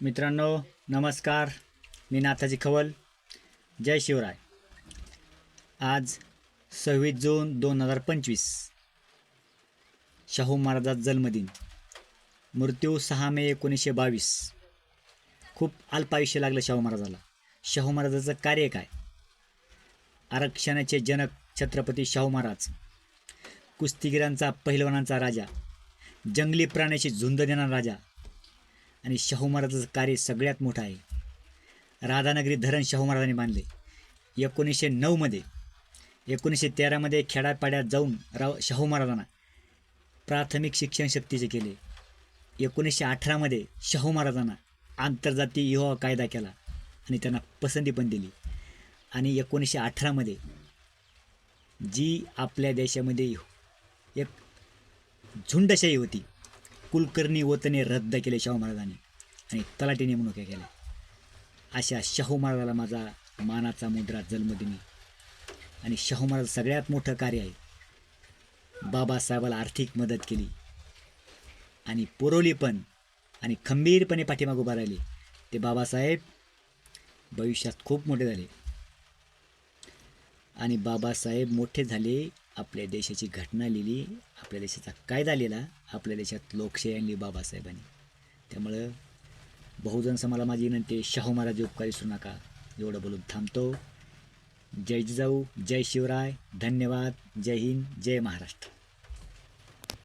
मित्रांनो नमस्कार. मी नाथाजी खवल. जय शिवराय. आज 26 जून 2025 शाहू महाराजांचा जन्मदिन. मृत्यू 6 मे 1922. खूप अल्प आयुष्य लागलं शाहू महाराजाला. शाहू महाराजाचं कार्य काय? आरक्षणाचे जनक छत्रपती शाहू महाराज, कुस्तीगिरांचा पहिलवानांचा राजा, जंगली प्राण्याची झुंज देणारा राजा आणि शाहू महाराजाचं कार्य सगळ्यात मोठं आहे. राधानगरी धरण शाहू महाराजांनी बांधले. 1909 1913 खेड्यापाड्यात जाऊन शाहू महाराजांना प्राथमिक शिक्षण सक्तीचे केले. 1918 शाहू महाराजांना आंतरजातीय विवाह कायदा केला आणि त्यांना पसंती पण दिली. आणि 1918 जी आपल्या देशामध्ये एक झुंडशाही होती, कुलकर्णी वतने रद्द केले शाहू महाराजांनी आणि तलाठी नेमणुका केल्या. अशा शाहू महाराजाला माझा मानाचा मुद्रा जन्मदिनी. आणि शाहू महाराज सगळ्यात मोठं कार्य आहे. बाबासाहेबाला आर्थिक मदत केली आणि पुरवली पण, आणि खंबीरपणे पाठीमागे उभा राहिले. ते बाबासाहेब भविष्यात खूप मोठे झाले आणि बाबासाहेब मोठे झाले. आपल्या देशाची घटना लिहिली, आपल्या देशाचा कायदा लिहिला, आपल्या देशात लोकशाही आणली बाबासाहेबांनी. त्यामुळं बहुजन समाजाला माझी विनंती आहे, शाहू महाराज उपकारी विसरू नका. एवढं बोलून थांबतो. जय जिजाऊ, जय शिवराय, धन्यवाद. जय हिंद, जय महाराष्ट्र.